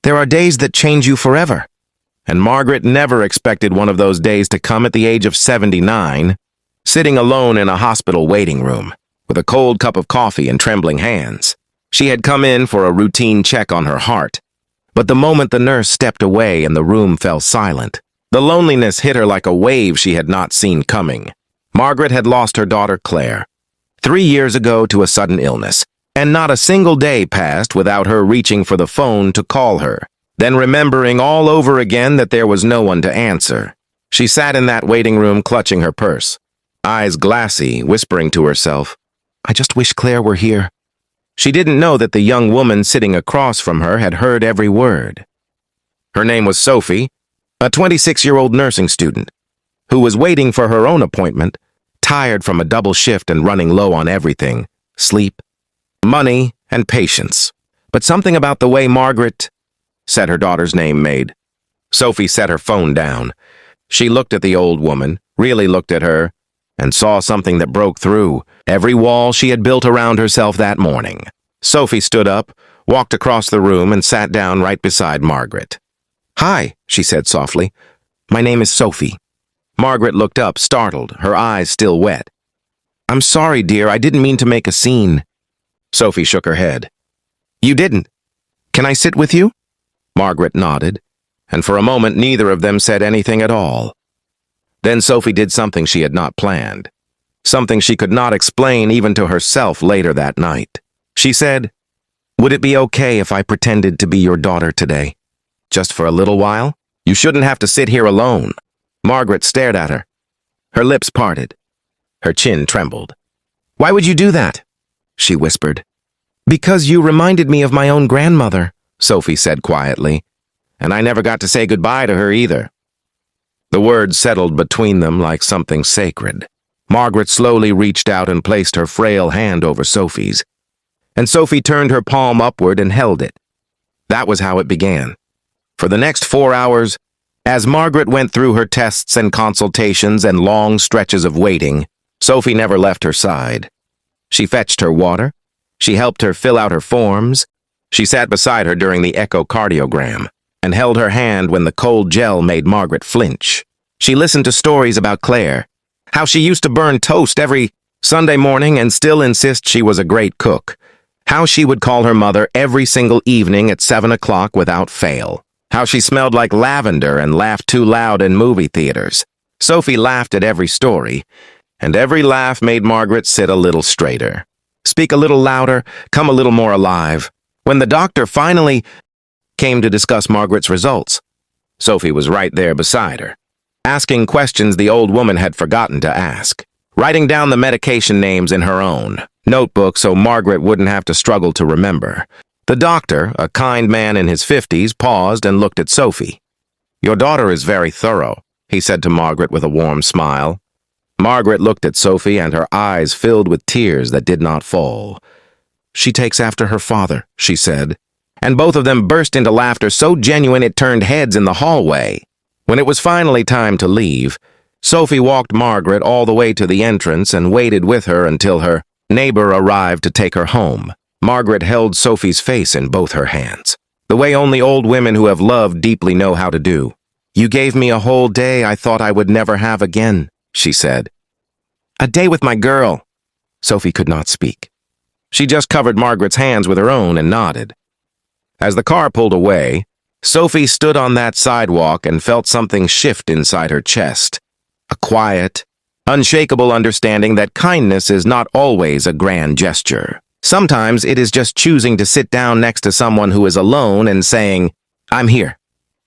There are days that change you forever. And Margaret never expected one of those days to come at the age of 79, sitting alone in a hospital waiting room, with a cold cup of coffee and trembling hands. She had come in for a routine check on her heart, but the moment the nurse stepped away and the room fell silent, the loneliness hit her like a wave she had not seen coming. Margaret had lost her daughter Claire 3 years ago to a sudden illness, and not a single day passed without her reaching for the phone to call her, then remembering all over again that there was no one to answer. She sat in that waiting room clutching her purse, eyes glassy, whispering to herself, "I just wish Claire were here." She didn't know that the young woman sitting across from her had heard every word. Her name was Sophie, a 26-year-old nursing student, who was waiting for her own appointment, tired from a double shift and running low on everything: sleep, money, and patience. But something about the way Margaret said her daughter's name made. Sophie set her phone down. She looked at the old woman, really looked at her, and saw something that broke through every wall she had built around herself that morning. Sophie stood up, walked across the room, and sat down right beside Margaret. "Hi," she said softly. "My name is Sophie." Margaret looked up, startled, her eyes still wet. "I'm sorry, dear, I didn't mean to make a scene." Sophie shook her head. "You didn't. Can I sit with you?" Margaret nodded, and for a moment neither of them said anything at all. Then Sophie did something she had not planned, something she could not explain even to herself later that night. She said, "Would it be okay if I pretended to be your daughter today? Just for a little while? You shouldn't have to sit here alone." Margaret stared at her. Her lips parted. Her chin trembled. "Why would you do that?" she whispered. "Because you reminded me of my own grandmother," Sophie said quietly, "and I never got to say goodbye to her either." The words settled between them like something sacred. Margaret slowly reached out and placed her frail hand over Sophie's, and Sophie turned her palm upward and held it. That was how it began. For the next 4 hours, as Margaret went through her tests and consultations and long stretches of waiting, Sophie never left her side. She fetched her water. She helped her fill out her forms. She sat beside her during the echocardiogram and held her hand when the cold gel made Margaret flinch. She listened to stories about Claire, how she used to burn toast every Sunday morning and still insist she was a great cook, how she would call her mother every single evening at 7 o'clock without fail, how she smelled like lavender and laughed too loud in movie theaters. Sophie laughed at every story, and every laugh made Margaret sit a little straighter, speak a little louder, come a little more alive. When the doctor finally came to discuss Margaret's results, Sophie was right there beside her, asking questions the old woman had forgotten to ask, writing down the medication names in her own notebook so Margaret wouldn't have to struggle to remember. The doctor, a kind man in his 50s, paused and looked at Sophie. "Your daughter is very thorough," he said to Margaret with a warm smile. Margaret looked at Sophie and her eyes filled with tears that did not fall. "She takes after her father," she said, and both of them burst into laughter so genuine it turned heads in the hallway. When it was finally time to leave, Sophie walked Margaret all the way to the entrance and waited with her until her neighbor arrived to take her home. Margaret held Sophie's face in both her hands, the way only old women who have loved deeply know how to do. "You gave me a whole day I thought I would never have again," she said. "A day with my girl." Sophie could not speak. She just covered Margaret's hands with her own and nodded. As the car pulled away, Sophie stood on that sidewalk and felt something shift inside her chest. A quiet, unshakable understanding that kindness is not always a grand gesture. Sometimes it is just choosing to sit down next to someone who is alone and saying, "I'm here."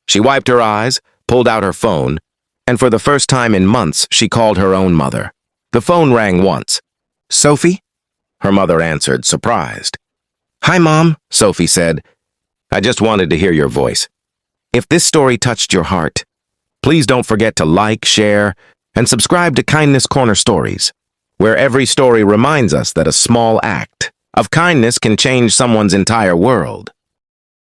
She wiped her eyes, pulled out her phone, and for the first time in months, she called her own mother. The phone rang once. "Sophie?" Her mother answered, surprised. "Hi, Mom," Sophie said. "I just wanted to hear your voice. If this story touched your heart, please don't forget to like, share, and subscribe to Kindness Corner Stories, where every story reminds us that a small act of kindness can change someone's entire world."